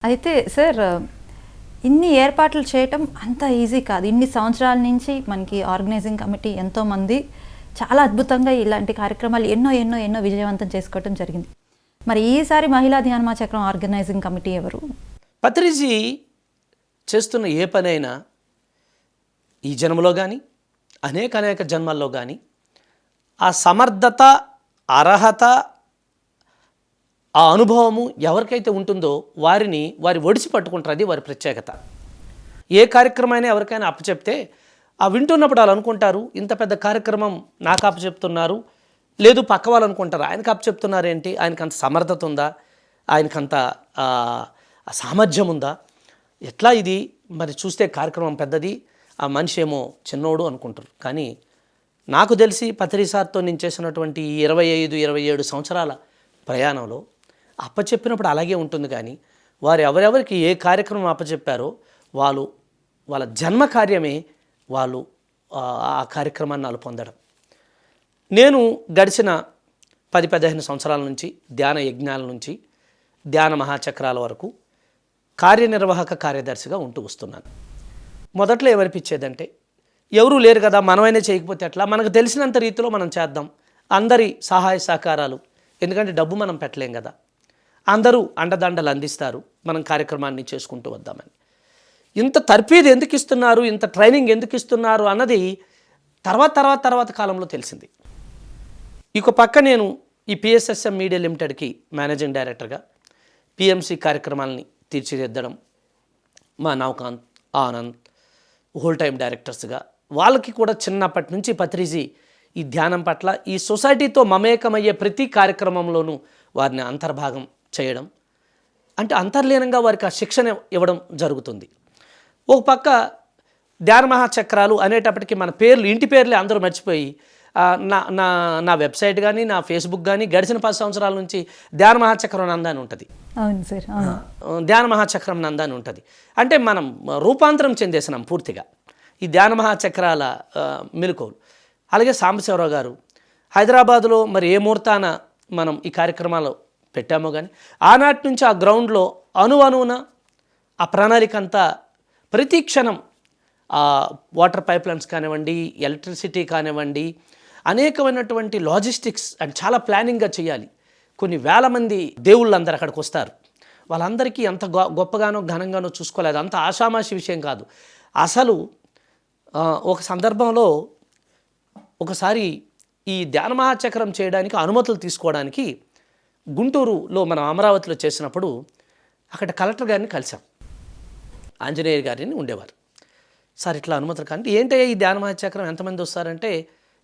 అయితే సార్, ఇన్ని ఏర్పాట్లు చేయటం అంత ఈజీ కాదు. ఇన్ని సంవత్సరాల నుంచి మనకి ఆర్గనైజింగ్ కమిటీ ఎంతోమంది చాలా అద్భుతంగా ఇలాంటి కార్యక్రమాలు ఎన్నో ఎన్నో ఎన్నో విజయవంతం చేసుకోవటం జరిగింది. మరి ఈసారి మహిళా ధ్యాన చక్రం ఆర్గనైజింగ్ కమిటీ ఎవరు? పత్రిజీ చేస్తున్న ఏ పనైనా ఈ జన్మలో కానీ అనేక జన్మల్లో కానీ ఆ సమర్థత, అర్హత, ఆ అనుభవము ఎవరికైతే ఉంటుందో వారి ఒడిసి పట్టుకుంటారు. అది వారి ప్రత్యేకత. ఏ కార్యక్రమమైనా ఎవరికైనా అప్పచెప్తే ఆ వింటున్నప్పుడు వాళ్ళు అనుకుంటారు, ఇంత పెద్ద కార్యక్రమం నాకు అప్పచెప్తున్నారు, లేదు పక్క వాళ్ళు అనుకుంటారు ఆయనకు అప్పచెప్తున్నారు ఏంటి, ఆయనకు అంత సమర్థత ఉందా, ఆయనకంత సామర్థ్యం ఉందా, ఎట్లా ఇది మరి చూస్తే కార్యక్రమం పెద్దది, ఆ మనిషి ఏమో చిన్నోడు అనుకుంటారు. కానీ నాకు తెలిసి పత్రిసార్తో నేను చేసినటువంటి 25-27 సంవత్సరాల ప్రయాణంలో అప్పచెప్పినప్పుడు అలాగే ఉంటుంది. కానీ వారు ఎవరెవరికి ఏ కార్యక్రమం అప్పచెప్పారో వాళ్ళ జన్మ కార్యమే వాళ్ళు ఆ కార్యక్రమాన్ని వాళ్ళు పొందడం. నేను గడిచిన 10-15 సంవత్సరాల నుంచి ధ్యాన యజ్ఞాల నుంచి ధ్యాన మహాచక్రాల వరకు కార్యనిర్వాహక కార్యదర్శిగా ఉంటూ వస్తున్నాను. మొదట్లో ఏమనిపించేదంటే, ఎవరూ లేరు కదా, మనమైనా చేయకపోతే ఎట్లా, మనకు తెలిసినంత రీతిలో మనం చేద్దాం, అందరి సహాయ సహకారాలు, ఎందుకంటే డబ్బు మనం పెట్టలేం కదా, అందరూ అండదండలు అందిస్తారు, మనం కార్యక్రమాన్ని చేసుకుంటూ వద్దామని. ఇంత తర్ఫీదు ఎందుకు ఇస్తున్నారు, ఇంత ట్రైనింగ్ ఎందుకు ఇస్తున్నారు అన్నది తర్వాత కాలంలో తెలిసింది. ఇక పక్క నేను ఈ పిఎస్ఎస్ఎం మీడియా లిమిటెడ్కి మేనేజింగ్ డైరెక్టర్గా పిఎంసి కార్యక్రమాలని తీర్చిదిద్దడం, మా నవకాంత్, ఆనంద్ హోల్ టైం డైరెక్టర్స్గా వాళ్ళకి కూడా చిన్నప్పటి నుంచి పత్రిజీ ఈ ధ్యానం పట్ల, ఈ సొసైటీతో మమేకమయ్యే ప్రతి కార్యక్రమంలోనూ వారిని అంతర్భాగం చేయడం, అంటే అంతర్లీనంగా వారికి ఆ శిక్షణ ఇవ్వడం జరుగుతుంది. ఒక పక్క ధ్యాన మహాచక్రాలు అనేటప్పటికీ మన పేర్లు, ఇంటి పేర్లే అందరూ మర్చిపోయి నా వెబ్సైట్ కానీ నా ఫేస్బుక్ కానీ గడిచిన 10 సంవత్సరాల నుంచి ధ్యాన మహాచక్రం నందా అని ఉంటుంది. అవును సార్, ధ్యాన మహాచక్రం నందా అని ఉంటుంది. అంటే మనం రూపాంతరం చెందేసినాం పూర్తిగా ఈ ధ్యాన మహాచక్రాల మెలకువలు. అలాగే సాంబశివరావు గారు హైదరాబాదులో మరి ఏ ముహూర్తాన మనం ఈ కార్యక్రమాలు పెట్టామో కానీ ఆనాటి నుంచి ఆ గ్రౌండ్లో అణువున ఆ ప్రణాళిక అంతా ప్రతి క్షణం వాటర్ పైప్ లైన్స్ కానివ్వండి, ఎలక్ట్రిసిటీ కానివ్వండి, అనేకమైనటువంటి లాజిస్టిక్స్ అండ్ చాలా ప్లానింగ్గా చేయాలి. కొన్ని వేల మంది దేవుళ్ళందరూ అక్కడికి వస్తారు. వాళ్ళందరికీ ఎంత గొప్పగానో ఘనంగానో చూసుకోలేదు. అంత ఆషామాషి విషయం కాదు. అసలు ఒక సందర్భంలో ఒకసారి ఈ ధ్యాన మహాచక్రం చేయడానికి అనుమతులు తీసుకోవడానికి గుంటూరులో మనం అమరావతిలో చేసినప్పుడు అక్కడ కలెక్టర్ గారిని కలిసాం. ఆంజనేయ గారిని ఉండేవారు. సార్ ఇట్లా అనుమతులు కానీ ఏంటయ్యా ఈ ధ్యాన మహాచక్రం ఎంతమంది వస్తారంటే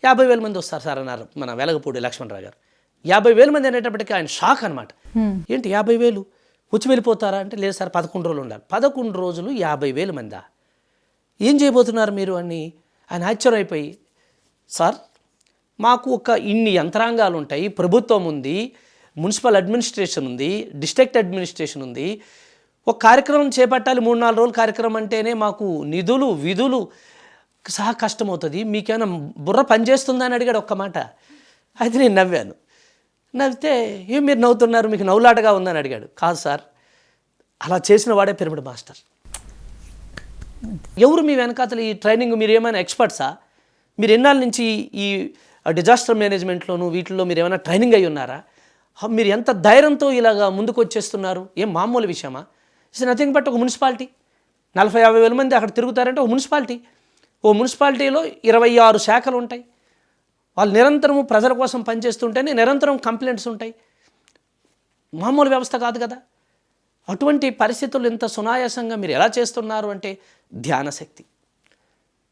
50,000 మంది వస్తారు సార్ అన్నారు మన వెలగపూడి లక్ష్మణరావు గారు. 50,000 మంది అనేటప్పటికీ ఆయన షాక్ అనమాట. ఏంటి 50,000 వచ్చి వెళ్ళిపోతారా అంటే, లేదు సార్ 11 రోజులు ఉండాలి. 11 రోజులు 50,000 మందా, ఏం చేయబోతున్నారు మీరు అని ఆయన ఆశ్చర్యమైపోయి, సార్ మాకు ఇన్ని యంత్రాంగాలు ఉంటాయి, ప్రభుత్వం ఉంది, మున్సిపల్ అడ్మినిస్ట్రేషన్ ఉంది, డిస్ట్రిక్ట్ అడ్మినిస్ట్రేషన్ ఉంది, ఒక కార్యక్రమం చేపట్టాలి 3-4 రోజుల కార్యక్రమం అంటేనే మాకు నిధులు విధులు సహా కష్టమవుతుంది, మీకేమైనా బుర్ర పనిచేస్తుందా అని అడిగాడు ఒక్క మాట. అయితే నేను నవ్వాను. నవ్వితే ఏం మీరు నవ్వుతున్నారు, మీకు నవ్వులాటగా ఉందని అడిగాడు. కాదు సార్, అలా చేసిన వాడే పిరమిడ్ మాస్టర్. ఎవరు మీ వెనకాతలు ఈ ట్రైనింగ్, మీరు ఏమైనా ఎక్స్పర్ట్సా, మీరు ఎన్నాళ్ళ నుంచి ఈ డిజాస్టర్ మేనేజ్మెంట్లోనూ వీటిల్లో మీరు ఏమైనా ట్రైనింగ్ అయి ఉన్నారా, మీరు ఎంత ధైర్యంతో ఇలాగా ముందుకు వచ్చేస్తున్నారు, ఏం మామూలు విషయమా? ఇట్స్ నథింగ్ బట్ ఒక మున్సిపాలిటీ, 40-50 మంది అక్కడ తిరుగుతారంటే ఒక మున్సిపాలిటీ, ఓ మున్సిపాలిటీలో 26 శాఖలు ఉంటాయి. వాళ్ళు నిరంతరము ప్రజల కోసం పనిచేస్తుంటేనే నిరంతరం కంప్లైంట్స్ ఉంటాయి. మామూలు వ్యవస్థ కాదు కదా. అటువంటి పరిస్థితులు ఇంత సునాయాసంగా మీరు ఎలా చేస్తున్నారు అంటే ధ్యాన శక్తి.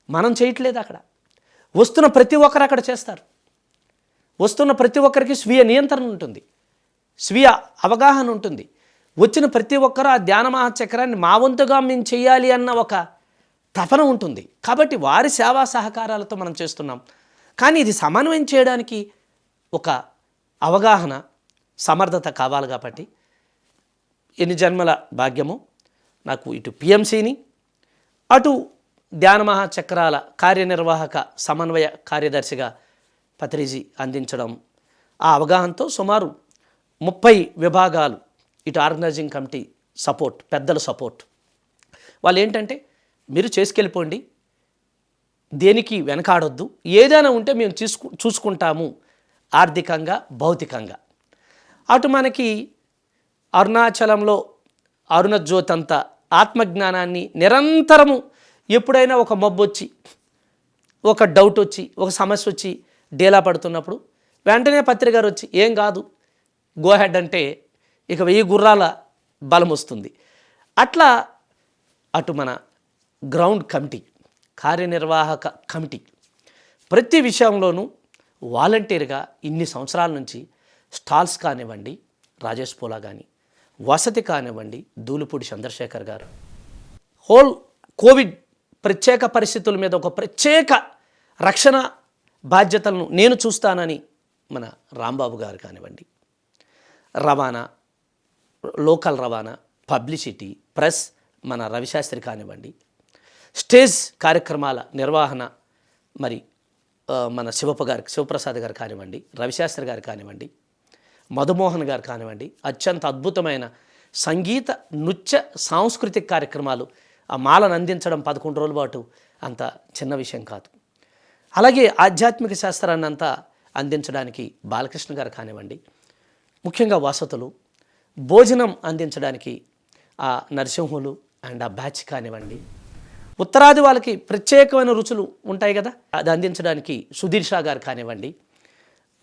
మనం చేయట్లేదు. అక్కడ వస్తున్న ప్రతి ఒక్కరు అక్కడ చేస్తారు. వస్తున్న ప్రతి ఒక్కరికి స్వీయ నియంత్రణ ఉంటుంది, స్వీయ అవగాహన ఉంటుంది. వచ్చిన ప్రతి ఒక్కరు ఆ ధ్యాన మహాచక్రాన్ని మా వంతుగా మేము చేయాలి అన్న ఒక తపన ఉంటుంది. కాబట్టి వారి సేవా సహకారాలతో మనం చేస్తున్నాం. కానీ ఇది సమన్వయం చేయడానికి ఒక అవగాహన, సమర్థత కావాలి. కాబట్టి ఎన్ని జన్మల భాగ్యమో నాకు ఇటు పిఎంసిని అటు ధ్యాన మహాచక్రాల కార్యనిర్వాహక సమన్వయ కార్యదర్శిగా పత్రిజీ అందించడం, ఆ అవగాహనతో సుమారు 30 విభాగాలు ఇటు ఆర్గనైజింగ్ కమిటీ సపోర్ట్, పెద్దల సపోర్ట్. వాళ్ళు ఏంటంటే మీరు చేసుకెళ్ళిపోండి, దేనికి వెనకాడొద్దు, ఏదైనా ఉంటే మేము చూసుకుంటాము ఆర్థికంగా, భౌతికంగా. అటు మనకి అరుణాచలంలో అరుణజ్యోతి అంతా ఆత్మజ్ఞానాన్ని నిరంతరము ఎప్పుడైనా ఒక మబ్బు వచ్చి, ఒక డౌట్ వచ్చి, ఒక సమస్య వచ్చి డేలా పడుతున్నప్పుడు వెంటనే పత్రిక గారు వచ్చి ఏం కాదు గో హెడ్ అంటే ఇక 1000 గుర్రాల బలం వస్తుంది. అట్లా అటు మన గ్రౌండ్ కమిటీ, కార్యనిర్వాహక కమిటీ ప్రతి విషయంలోనూ వాలంటీర్గా ఇన్ని సంవత్సరాల నుంచి స్టాల్స్ కానివ్వండి, రాజేష్ పోలా కానీ, వసతి కానివ్వండి, దూలుపూడి చంద్రశేఖర్ గారు, హోల్ కోవిడ్ ప్రత్యేక పరిస్థితుల మీద ఒక ప్రత్యేక రక్షణ బాధ్యతలను నేను చూస్తానని మన రాంబాబు గారు కానివ్వండి, రవాణా, లోకల్ రవాణా, పబ్లిసిటీ, ప్రెస్ మన రవిశాస్త్రి కానివ్వండి, స్టేజ్ కార్యక్రమాల నిర్వహణ మరి మన శివప్రసాద్ గారు కానివ్వండి, రవిశాస్త్రి గారు కానివ్వండి, మధుమోహన్ గారు కానివ్వండి, అత్యంత అద్భుతమైన సంగీత, నృత్య, సాంస్కృతిక కార్యక్రమాలు ఆ మాలను అందించడం 11 రోజుల పాటు అంత చిన్న విషయం కాదు. అలాగే ఆధ్యాత్మిక శాస్త్రాన్ని అంతా అందించడానికి బాలకృష్ణ గారు కానివ్వండి, ముఖ్యంగా వసతులు, భోజనం అందించడానికి ఆ నరసింహులు అండ్ ఆ బ్యాచ్ కానివ్వండి, ఉత్తరాది వాళ్ళకి ప్రత్యేకమైన రుచులు ఉంటాయి కదా, అది అందించడానికి సుధీర్ షా గారు కానివ్వండి,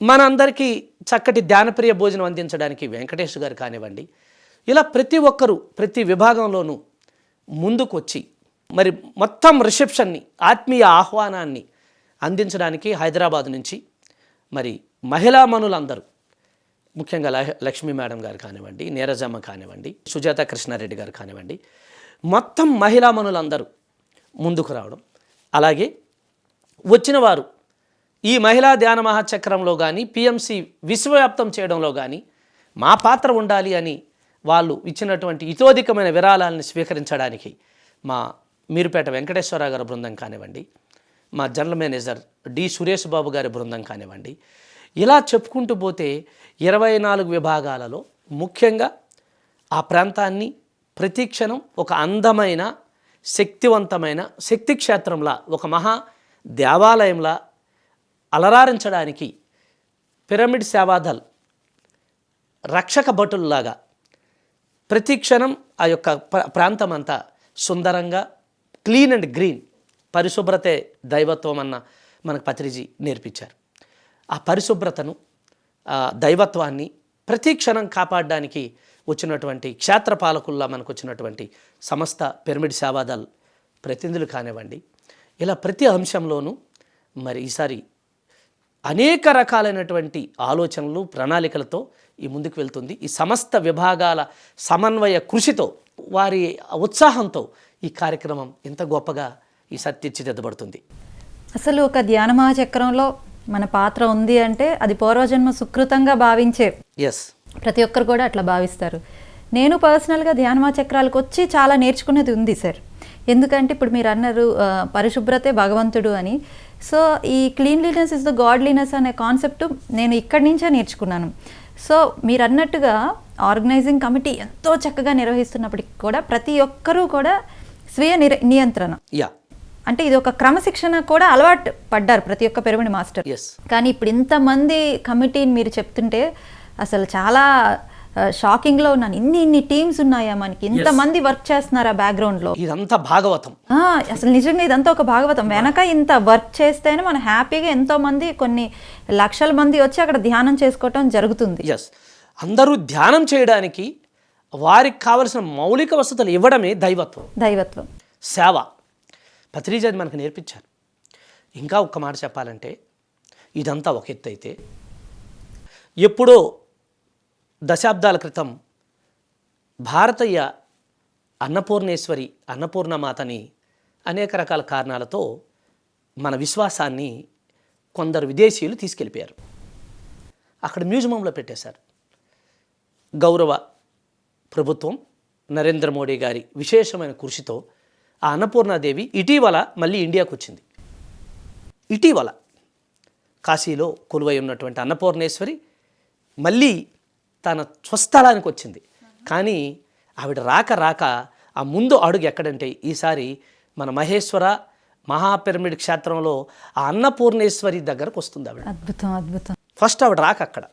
మన అందరికీ చక్కటి ధ్యానప్రియ భోజనం అందించడానికి వెంకటేష్ గారు కానివ్వండి, ఇలా ప్రతి ఒక్కరూ ప్రతి విభాగంలోనూ ముందుకు వచ్చి మరి మొత్తం రిసెప్షన్ని, ఆత్మీయ ఆహ్వానాన్ని అందించడానికి హైదరాబాద్ నుంచి మరి మహిళా మనులందరూ, ముఖ్యంగా లక్ష్మీ మేడం గారు కానివ్వండి, నీరజమ్మ కానివ్వండి, సుజాత కృష్ణారెడ్డి గారు కానివ్వండి, మొత్తం మహిళా మనులందరూ ముందుకు రావడం, అలాగే వచ్చిన వారు ఈ మహిళా ధ్యాన మహాచక్రంలో కానీ పిఎంసి విశ్వవ్యాప్తం చేయడంలో కానీ మా పాత్ర ఉండాలి అని వాళ్ళు ఇచ్చినటువంటి ఇతోధికమైన విరాళాలను స్వీకరించడానికి మా మీరుపేట వెంకటేశ్వర గారి బృందం కానివ్వండి, మా general manager D Suresh Babu గారి బృందం కానివ్వండి, ఇలా చెప్పుకుంటూ పోతే 24 విభాగాలలో ముఖ్యంగా ఆ ప్రాంతాన్ని ప్రతిక్షణం ఒక అందమైన, శక్తివంతమైన శక్తి క్షేత్రంలా, ఒక మహా దేవాలయంలా అలరారించడానికి పిరమిడ్ సేవాదల్ రక్షక భటుల్లాగా ప్రతి క్షణం ఆ యొక్క ప్రాంతం అంతా సుందరంగా, క్లీన్ అండ్ గ్రీన్, పరిశుభ్రతే దైవత్వం అన్న మనకు పత్రిజీ నేర్పించారు. ఆ పరిశుభ్రతను, ఆ దైవత్వాన్ని ప్రతి క్షణం కాపాడడానికి వచ్చినటువంటి క్షేత్రపాలకుల్లా మనకు వచ్చినటువంటి సమస్త పిరమిడ్ సేవాదల్ ప్రతినిధులు కానివ్వండి, ఇలా ప్రతి అంశంలోనూ మరి ఈసారి అనేక రకాలైనటువంటి ఆలోచనలు, ప్రణాళికలతో ఈ ముందుకు వెళ్తుంది. ఈ సమస్త విభాగాల సమన్వయ కృషితో, వారి ఉత్సాహంతో ఈ కార్యక్రమం ఇంత గొప్పగా ఈసారి తీర్చిదిద్దబడుతుంది. అసలు ఒక ధ్యాన మహాచక్రంలో మన పాత్ర ఉంది అంటే అది పూర్వజన్మ సుకృతంగా భావించే ప్రతి ఒక్కరు కూడా అట్లా భావిస్తారు. నేను పర్సనల్గా ధ్యాన మహాచక్రాలకు వచ్చి చాలా నేర్చుకునేది ఉంది సార్. ఎందుకంటే ఇప్పుడు మీరు అన్నారు పరిశుభ్రతే భగవంతుడు అని. సో ఈ క్లీన్లీనెస్ ఇస్ ద గాడ్లీనెస్ అనే కాన్సెప్ట్ నేను ఇక్కడి నుంచే నేర్చుకున్నాను. సో మీరు అన్నట్టుగా ఆర్గనైజింగ్ కమిటీ ఎంతో చక్కగా నిర్వహిస్తున్నప్పటికీ కూడా ప్రతి ఒక్కరూ కూడా స్వీయ నియంత్రణ, అంటే ఇది ఒక క్రమశిక్షణ కూడా అలవాటు పడ్డారు ప్రతి ఒక్క పిరమిడ్ మాస్టర్. కానీ ఇప్పుడు ఇంతమంది కమిటీని మీరు చెప్తుంటే అసలు చాలా షాకింగ్లో ఉన్నాను. ఇన్ని టీమ్స్ ఉన్నాయా మనకి, ఇంతమంది వర్క్ చేస్తున్నారా బ్యాక్గ్రౌండ్లో, ఇదంతా భాగవతం. అసలు నిజంగా ఇదంతా ఒక భాగవతం. వెనక ఇంత వర్క్ చేస్తేనే మనం హ్యాపీగా ఎంతో మంది, కొన్ని లక్షల మంది వచ్చి అక్కడ ధ్యానం చేసుకోవటం జరుగుతుంది. అందరూ ధ్యానం చేయడానికి వారికి కావలసిన మౌలిక వసతులు ఇవ్వడమే దైవత్వం, సేవ. పత్రిజీ అది మనకు నేర్పించారు. ఇంకా ఒక్క మాట చెప్పాలంటే ఇదంతా ఒక ఎత్తు అయితే, ఎప్పుడో దశాబ్దాల క్రితం భారతీయ అన్నపూర్ణేశ్వరి, అన్నపూర్ణమాతని అనేక రకాల కారణాలతో మన విశ్వాసాన్ని కొందరు విదేశీయులు తీసుకెళ్ళిపోయారు. అక్కడ మ్యూజియంలో పెట్టేశారు. గౌరవ ప్రభుత్వం నరేంద్ర మోడీ గారి విశేషమైన కృషితో ఆ అన్నపూర్ణాదేవి ఇటీవల మళ్ళీ ఇండియాకు వచ్చింది. ఇటీవల కాశీలో కొలువై ఉన్నటువంటి అన్నపూర్ణేశ్వరి మళ్ళీ తన స్వస్థలానికి వచ్చింది. కానీ ఆవిడ రాక ఆ ముందు అడుగు ఎక్కడంటే ఈసారి మన మహేశ్వర మహాపిరమిడ్ క్షేత్రంలో ఆ అన్నపూర్ణేశ్వరి దగ్గరకు వస్తుంది ఆవిడ. అద్భుతం. ఫస్ట్ ఆవిడ రాక అక్కడ.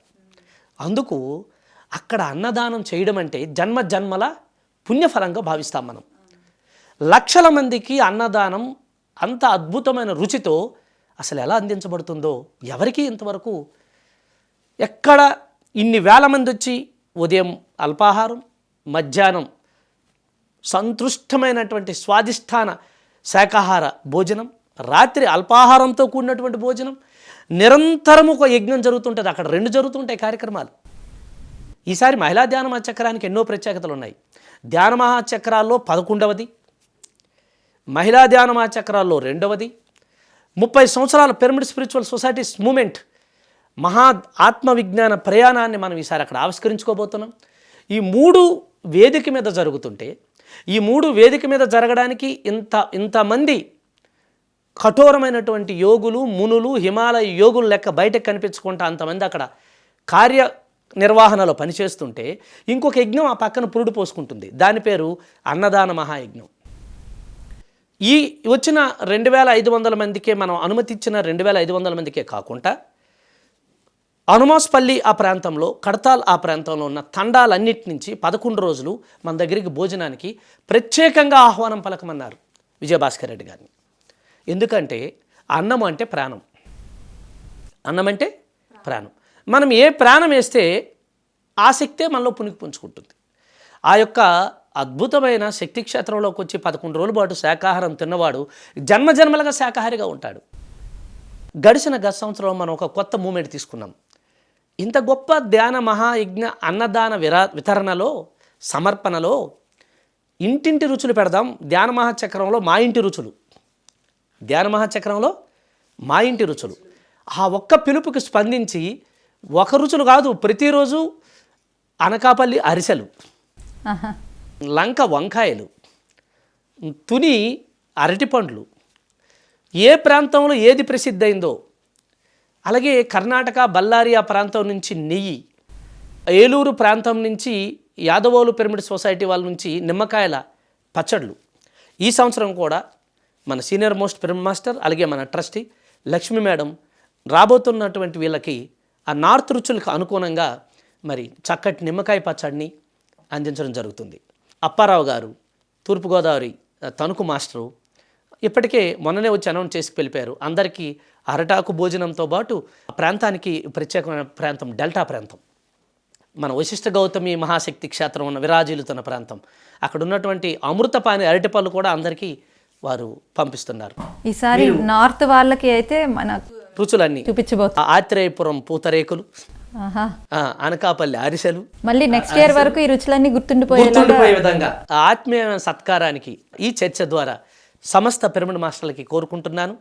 అందుకు అక్కడ అన్నదానం చేయడం అంటే జన్మల పుణ్యఫలంగా భావిస్తాం మనం. లక్షల మందికి అన్నదానం అంత అద్భుతమైన రుచితో అసలు ఎలా అందించబడుతుందో ఎవరికీ ఇంతవరకు ఎక్కడ ఇన్ని వేల మంది వచ్చి ఉదయం అల్పాహారం, మధ్యాహ్నం సంతృష్టమైనటువంటి స్వాదిష్టాన శాకాహార భోజనం, రాత్రి అల్పాహారంతో కూడినటువంటి భోజనం, నిరంతరం ఒక యజ్ఞం జరుగుతుంటుంది. అక్కడ 2 జరుగుతుంటాయి కార్యక్రమాలు. ఈసారి మహిళా ధ్యాన మహాచక్రానికి ఎన్నో ప్రత్యేకతలు ఉన్నాయి. ధ్యాన మహాచక్రాల్లో 11వది, మహిళా ధ్యాన మహాచక్రాల్లో 2వది, 30 సంవత్సరాల పిరమిడ్ స్పిరిచువల్ సొసైటీస్ మూమెంట్ మహా ఆత్మవిజ్ఞాన ప్రయాణాన్ని మనం ఈసారి అక్కడ ఆవిష్కరించుకోబోతున్నాం. ఈ 3 వేదిక మీద జరుగుతుంటే, ఈ 3 వేదిక మీద జరగడానికి ఇంతమంది కఠోరమైనటువంటి యోగులు, మునులు, హిమాలయ యోగులు లెక్క బయటకు కనిపించుకుంటా అంతమంది అక్కడ కార్యనిర్వహణలో పనిచేస్తుంటే, ఇంకొక యజ్ఞం ఆ పక్కన పురుడు పోసుకుంటుంది. దాని పేరు అన్నదాన మహాయజ్ఞం. ఈ వచ్చిన 2500 మందికే మనం అనుమతి ఇచ్చిన 2500 మందికే కాకుండా అనుమాస్పల్లి ఆ ప్రాంతంలో, కడతాల్ ఆ ప్రాంతంలో ఉన్న తండాలన్నిటి నుంచి 11 రోజులు మన దగ్గరికి భోజనానికి ప్రత్యేకంగా ఆహ్వానం పలకమన్నారు విజయభాస్కర్ రెడ్డి గారిని. ఎందుకంటే అన్నం అంటే ప్రాణం, అన్నం అంటే ప్రాణం. మనం ఏ ప్రాణం వేస్తే ఆ శక్తే మనలో పుణికి పుంజుకుంటుంది. ఆ యొక్క అద్భుతమైన శక్తి క్షేత్రంలోకి వచ్చి 11 రోజుల పాటు శాకాహారం తిన్నవాడు జన్మలుగా శాకాహారిగా ఉంటాడు. గడిచిన గత సంవత్సరంలో మనం ఒక కొత్త మూమెంట్ తీసుకున్నాం. ఇంత గొప్ప ధ్యాన మహాయజ్ఞ అన్నదాన వితరణలో, సమర్పణలో ఇంటింటి రుచులు పెడదాం. ధ్యాన మహాచక్రంలో మా ఇంటి రుచులు, ధ్యాన మహాచక్రంలో మా ఇంటి రుచులు. ఆ ఒక్క పిలుపుకి స్పందించి ఒక రుచులు కాదు, ప్రతిరోజు అనకాపల్లి అరిసెలు, లంక వంకాయలు, తుని అరటిపండ్లు, ఏ ప్రాంతంలో ఏది ప్రసిద్ధి అయిందో అలాగే కర్ణాటక బళ్ళారి ఆ ప్రాంతం నుంచి నెయ్యి, ఏలూరు ప్రాంతం నుంచి యాదవోలు పిరమిడ్ సొసైటీ వాళ్ళ నుంచి నిమ్మకాయల పచ్చళ్ళు. ఈ సంవత్సరం కూడా మన సీనియర్ మోస్ట్ పిరమిడ్ మాస్టర్ అలాగే మన ట్రస్టీ లక్ష్మీ మేడం రాబోతున్నటువంటి వీళ్ళకి ఆ నార్త్ రుచులకు అనుగుణంగా మరి చక్కటి నిమ్మకాయ పచ్చడిని అందించడం జరుగుతుంది. అప్పారావు గారు తూర్పుగోదావరి తణుకు మాస్టరు ఇప్పటికే మొన్ననే వచ్చి అనౌన్స్ చేసి వెళ్ళిపోయారు. అందరికీ అరటాకు భోజనంతో పాటు ప్రాంతానికి ప్రత్యేకమైన ప్రాంతం డెల్టా ప్రాంతం, మన వశిష్ఠ గౌతమి మహాశక్తి క్షేత్రం ఉన్న విరాజిల్లుతున్న ప్రాంతం. అక్కడ ఉన్నటువంటి అమృతపాని అరటిపళ్ళు కూడా అందరికీ వారు పంపిస్తున్నారు. ఈసారి నార్త్ వాళ్ళకి అయితే మన రుచులన్నీ చూపించబోతున్నారు. ఆత్రేయపురం పూతరేకులు, అనకాపల్లి అరిసెలు, మళ్ళీ నెక్స్ట్ ఇయర్ వరకు ఈ రుచులన్నీ గుర్తుండిపోయే విధంగా ఆత్మీయ సత్కారానికి ఈ చర్చ ద్వారా సమస్త పిరమిడ్ మాస్టర్లకి కోరుకుంటున్నాను.